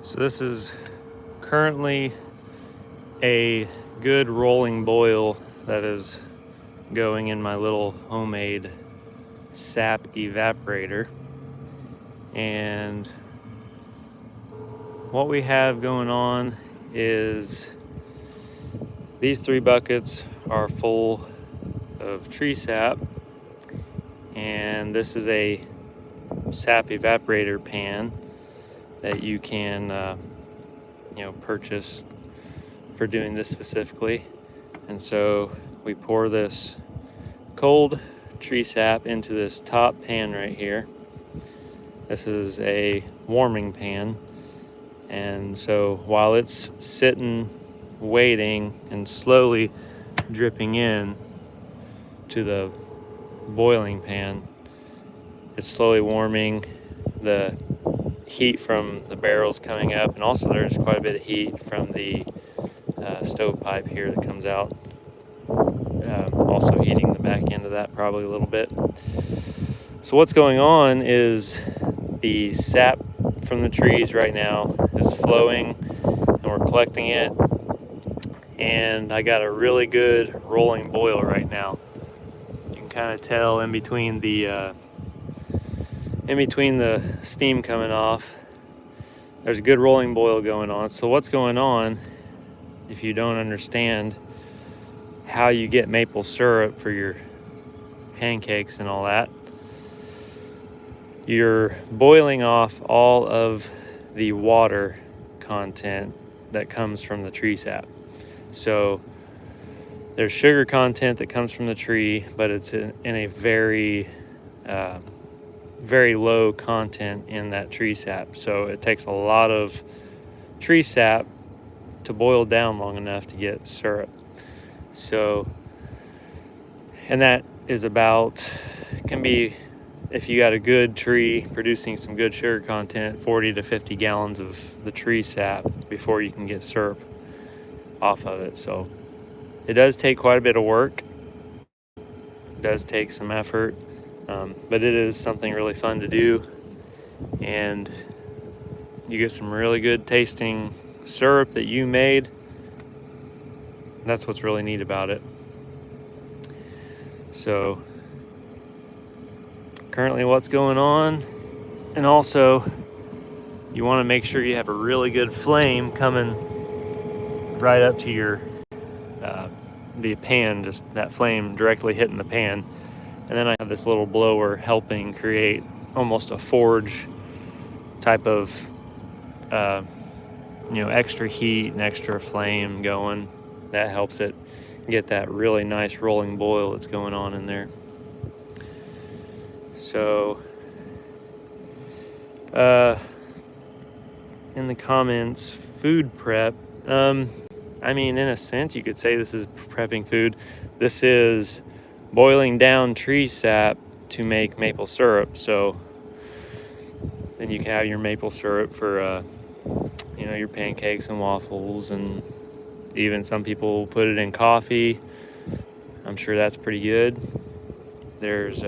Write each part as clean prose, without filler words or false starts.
So this is currently a good rolling boil that is going in my little homemade sap evaporator. And what we have going on is these 3 buckets are full of tree sap, and this is a sap evaporator pan that you can purchase for doing this specifically. And so we pour this cold tree sap into this top pan right here. This is a warming pan, and so while it's sitting waiting and slowly dripping in to the boiling pan, it's slowly warming. The heat from the barrels coming up, and also there's quite a bit of heat from the stovepipe here that comes out, also heating the back end of that probably a little bit. So what's going on is the sap from the trees right now is flowing, and we're collecting it, and I got a really good rolling boil right now. You can kind of tell in between the steam coming off, there's a good rolling boil going on. So what's going on, if you don't understand how you get maple syrup for your pancakes and all that, you're boiling off all of the water content that comes from the tree sap. So there's sugar content that comes from the tree, but it's in a very low content in that tree sap. So it takes a lot of tree sap to boil down long enough to get syrup. So, and that is can be, if you got a good tree producing some good sugar content, 40 to 50 gallons of the tree sap before you can get syrup off of it. So it does take quite a bit of work. It does take some effort, but it is something really fun to do, and you get some really good tasting syrup that you made. That's what's really neat about it. So currently what's going on, and also you want to make sure you have a really good flame coming right up to your the pan, just that flame directly hitting the pan. And then I have this little blower helping create almost a forge type of extra heat and extra flame going. That helps it get that really nice rolling boil that's going on in there. So in the comments, food prep, I mean, in a sense you could say this is prepping food. This is boiling down tree sap to make maple syrup. So then you can have your maple syrup for your pancakes and waffles, and even some people put it in coffee. I'm sure that's pretty good. There's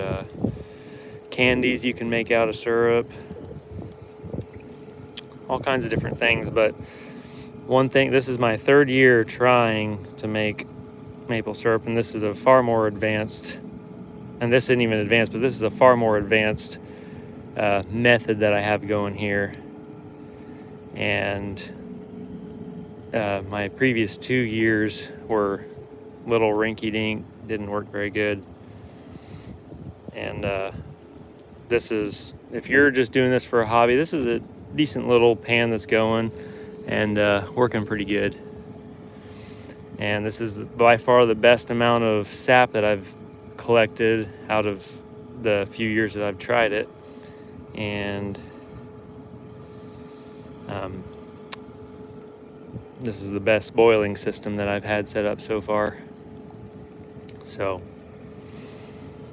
candies you can make out of syrup, all kinds of different things. But one thing, this is my 3rd year trying to make maple syrup, and this is a far more advanced, and this isn't even advanced, but this is a far more advanced method that I have going here. And my previous 2 years were little rinky-dink, didn't work very good. And this is, if you're just doing this for a hobby, this is a decent little pan that's going and working pretty good. And this is by far the best amount of sap that I've collected out of the few years that I've tried it. And this is the best boiling system that I've had set up so far. So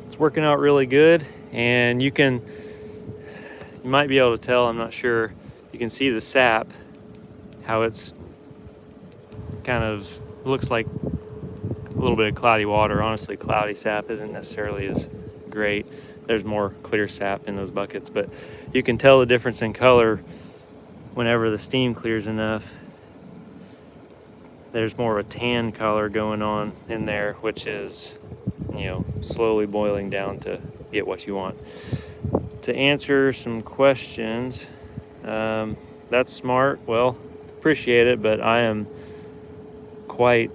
it's working out really good, and you might be able to tell, I'm not sure, you can see the sap, how it's kind of looks like a little bit of cloudy water. Honestly, cloudy sap isn't necessarily as great. There's more clear sap in those buckets, but you can tell the difference in color whenever the steam clears enough, there's more of a tan color going on in there, which is, slowly boiling down to get what you want. To answer some questions, that's smart. Well, appreciate it, but I am quite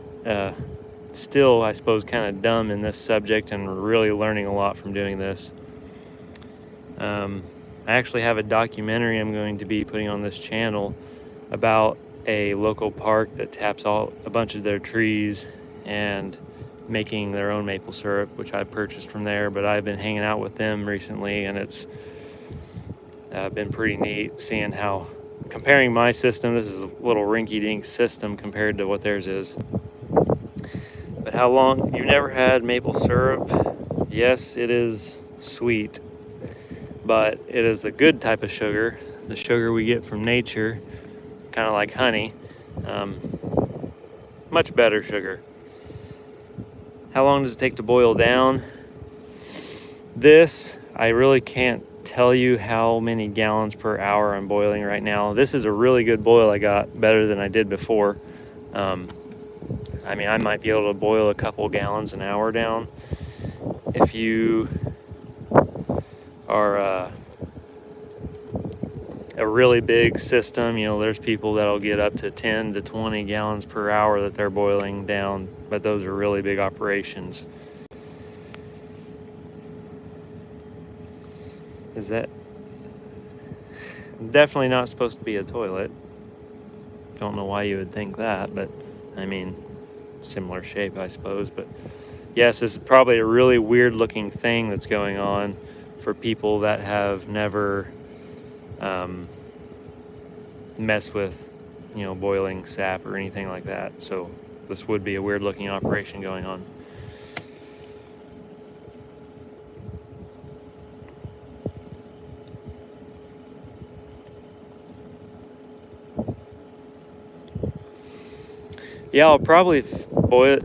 still, I suppose, kind of dumb in this subject and really learning a lot from doing this. I actually have a documentary I'm going to be putting on this channel about a local park that taps a bunch of their trees and making their own maple syrup, which I purchased from there. But I've been hanging out with them recently, and it's been pretty neat seeing how, comparing my system, this is a little rinky-dink system compared to what theirs is. But how long? You've never had maple syrup? Yes, it is sweet, but it is the good type of sugar, the sugar we get from nature, kind of like honey. Much better sugar. How long does it take to boil down? This, I really can't tell you how many gallons per hour I'm boiling right now. This is a really good boil I got, better than I did before. I mean, I might be able to boil a couple gallons an hour down. If you are a really big system, there's people that'll get up to 10 to 20 gallons per hour that they're boiling down, but those are really big operations. Is that definitely not supposed to be a toilet? Don't know why you would think that, but I mean, similar shape, I suppose. But yes, this is probably a really weird looking thing that's going on for people that have never messed with, boiling sap or anything like that. So this would be a weird looking operation going on. Yeah, I'll probably video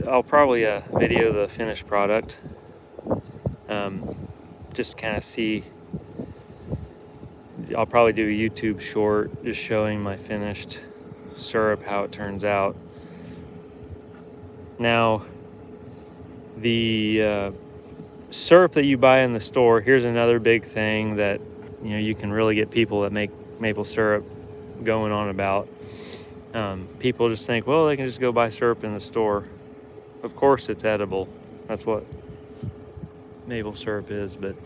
the finished product. Just kind of see. I'll probably do a YouTube short just showing my finished syrup, how it turns out. Now, the syrup that you buy in the store, here's another big thing that you can really get people that make maple syrup going on about. People just think, well, they can just go buy syrup in the store. Of course it's edible. That's what maple syrup is, but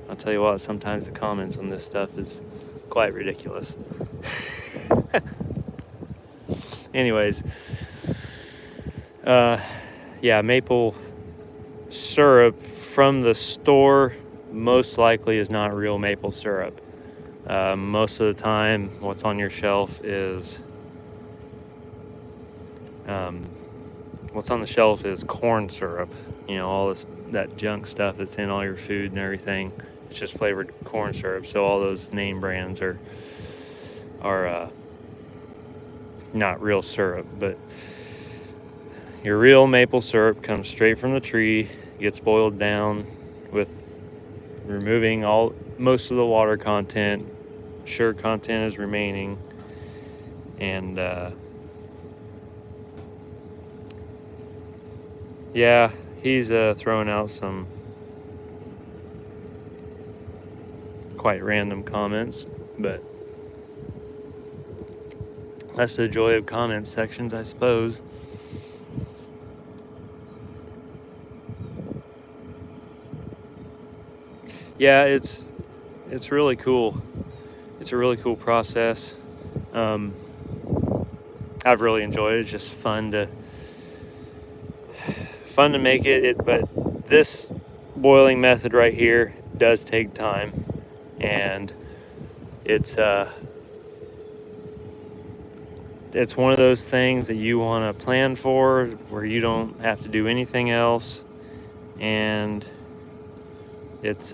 I'll tell you what, sometimes the comments on this stuff is quite ridiculous. Anyways, yeah, maple syrup from the store most likely is not real maple syrup. Most of the time, what's on your shelf is corn syrup. All that junk stuff that's in all your food and everything. It's just flavored corn syrup. So all those name brands are not real syrup. But your real maple syrup comes straight from the tree, gets boiled down with removing most of the water content. Sugar content is remaining, and yeah, he's throwing out some quite random comments, but that's the joy of comment sections, I suppose. Yeah, it's really cool. It's a really cool process. I've really enjoyed it. It's just fun to make it. But this boiling method right here does take time, and it's one of those things that you want to plan for, where you don't have to do anything else, and it's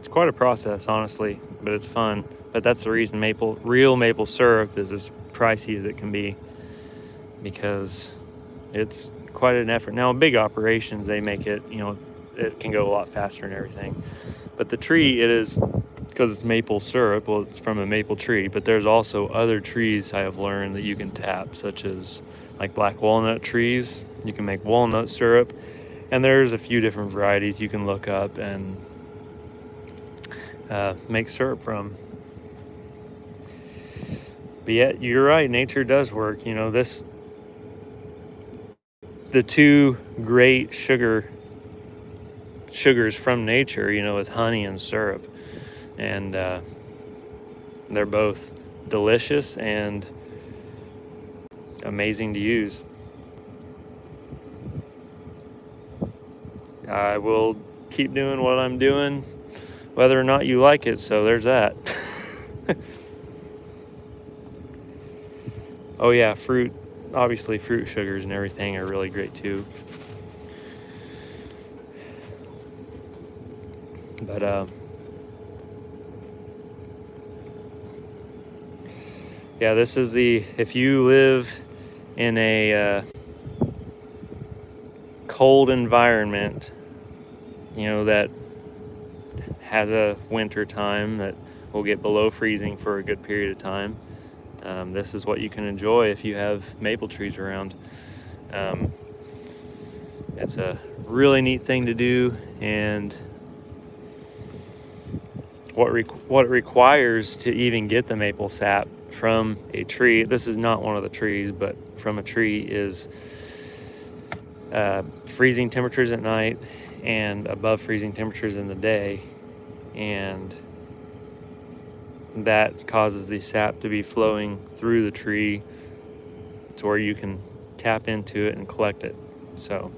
quite a process, honestly, but it's fun. But that's the reason real maple syrup is as pricey as it can be, because it's quite an effort. Now, in big operations, they make it, it can go a lot faster and everything. But the tree, it is because it's maple syrup. Well, it's from a maple tree, but there's also other trees I have learned that you can tap, such as like black walnut trees. You can make walnut syrup, and there's a few different varieties you can look up and make syrup from. But yeah, you're right, nature does work. You know, the two great sugars from nature, you know, is honey and syrup. And they're both delicious and amazing to use. I will keep doing what I'm doing, whether or not you like it, so there's that. Oh yeah, fruit, obviously fruit sugars and everything are really great too. But yeah, this is if you live in a cold environment, you know, that has a winter time that will get below freezing for a good period of time, this is what you can enjoy if you have maple trees around. It's a really neat thing to do, and what it requires to even get the maple sap from a tree, this is not one of the trees, but from a tree, is freezing temperatures at night and above freezing temperatures in the day, and that causes the sap to be flowing through the tree to where you can tap into it and collect it. So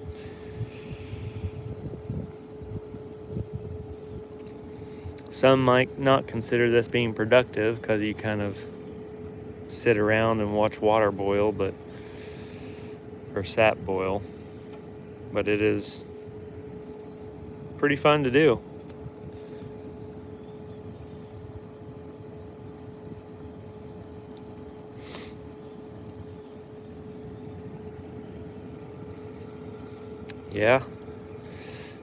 some might not consider this being productive because you kind of sit around and watch water boil, or sap boil, but it is pretty fun to do. Yeah,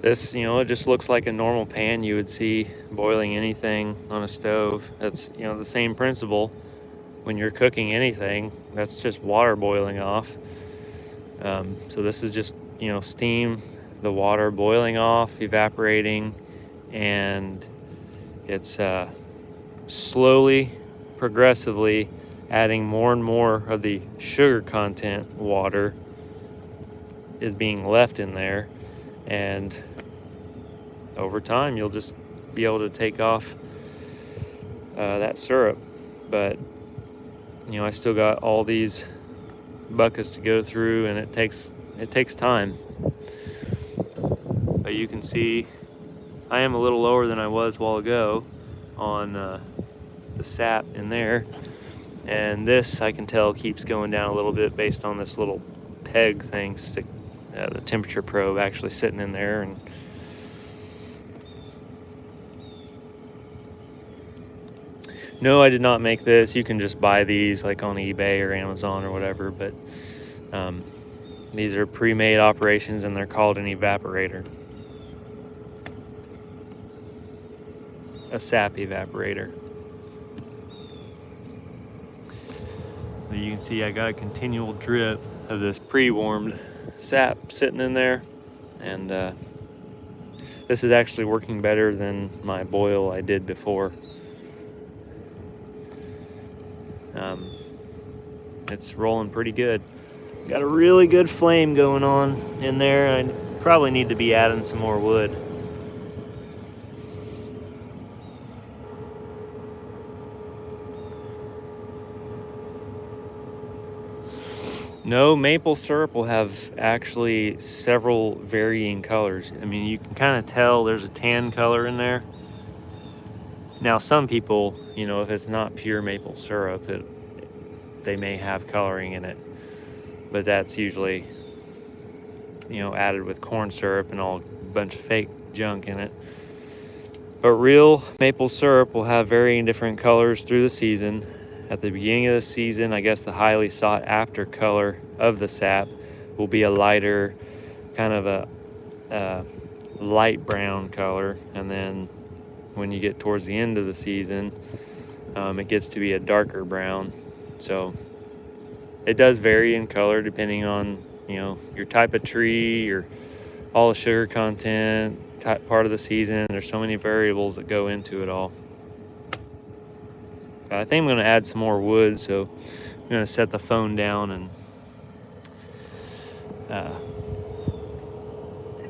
this, you know, it just looks like a normal pan you would see boiling anything on a stove. That's, you know, the same principle when you're cooking anything. That's just water boiling off. So this is just, you know, steam, the water boiling off, evaporating, and it's slowly, progressively adding more and more of the sugar content water is being left in there, and over time you'll just be able to take off that syrup. But you know, I still got all these buckets to go through, and it takes time. But you can see I am a little lower than I was a while ago on the sap in there, and this I can tell keeps going down a little bit based on this little peg thing, the temperature probe actually sitting in there. And no, I did not make this. You can just buy these like on eBay or Amazon or whatever, but these are pre-made operations, and they're called an evaporator, a sap evaporator. But you can see I got a continual drip of this pre-warmed sap sitting in there, and this is actually working better than my boil I did before. It's rolling pretty good. Got a really good flame going on in there. I probably need to be adding some more wood. No, maple syrup will have actually several varying colors. I mean, you can kind of tell there's a tan color in there. Now, some people, you know, if it's not pure maple syrup, they may have coloring in it, but that's usually, you know, added with corn syrup and all a bunch of fake junk in it. But real maple syrup will have varying different colors through the season. At the beginning of the season, I guess the highly sought after color of the sap will be a lighter, kind of a light brown color, and then when you get towards the end of the season, it gets to be a darker brown. So it does vary in color depending on, you know, your type of tree, your all the sugar content, part of the season. There's so many variables that go into it all. I think I'm going to add some more wood, so I'm going to set the phone down and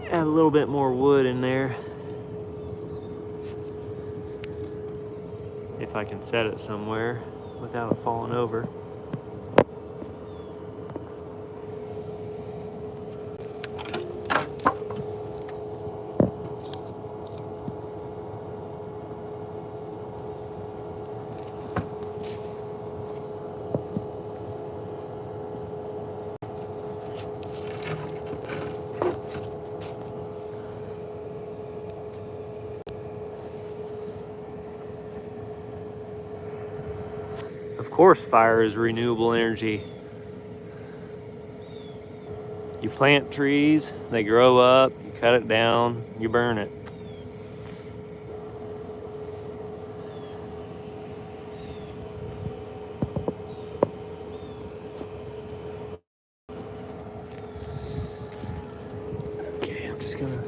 add a little bit more wood in there. If I can set it somewhere without it falling over. Of course, fire is renewable energy. You plant trees, they grow up, you cut it down, you burn it. Okay, I'm just gonna...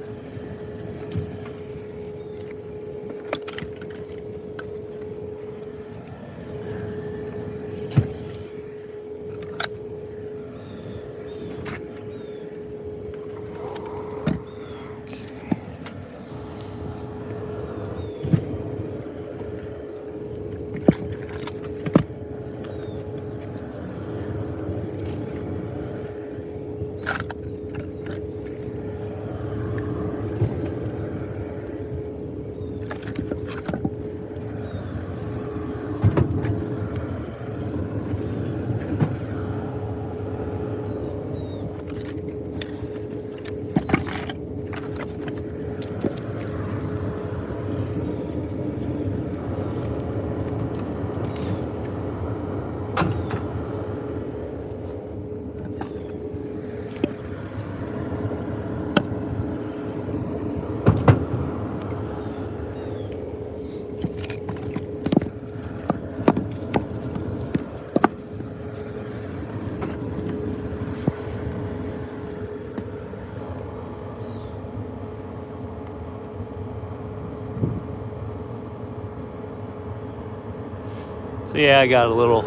So yeah, I got a little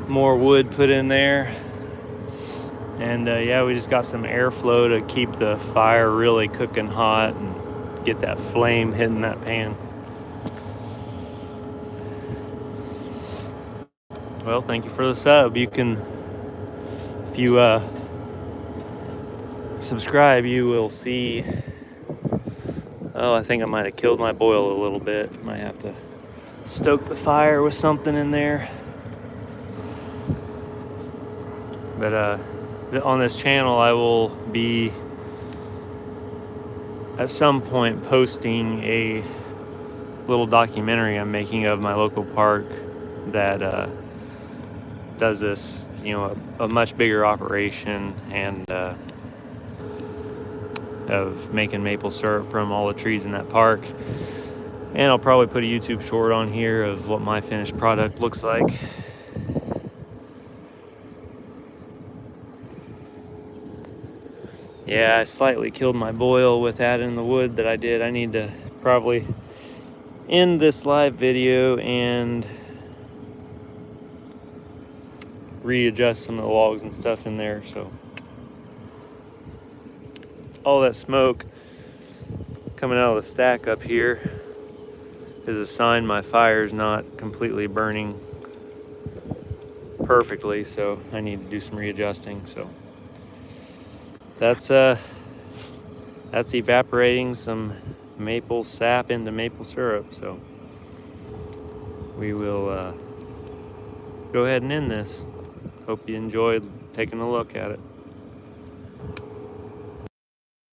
more wood put in there. And yeah, we just got some airflow to keep the fire really cooking hot and get that flame hitting that pan. Well, thank you for the sub. You can, if you subscribe, you will see. Oh, I think I might have killed my boil a little bit. Might have to stoke the fire with something in there. But on this channel, I will be at some point posting a little documentary I'm making of my local park that does this, you know, a much bigger operation and of making maple syrup from all the trees in that park. And I'll probably put a YouTube short on here of what my finished product looks like. Yeah, I slightly killed my boil with adding the wood that I did. I need to probably end this live video and readjust some of the logs and stuff in there. So all that smoke coming out of the stack up here is a sign my fire's not completely burning perfectly, so I need to do some readjusting. So that's evaporating some maple sap into maple syrup. So we will go ahead and end this. Hope you enjoyed taking a look at it.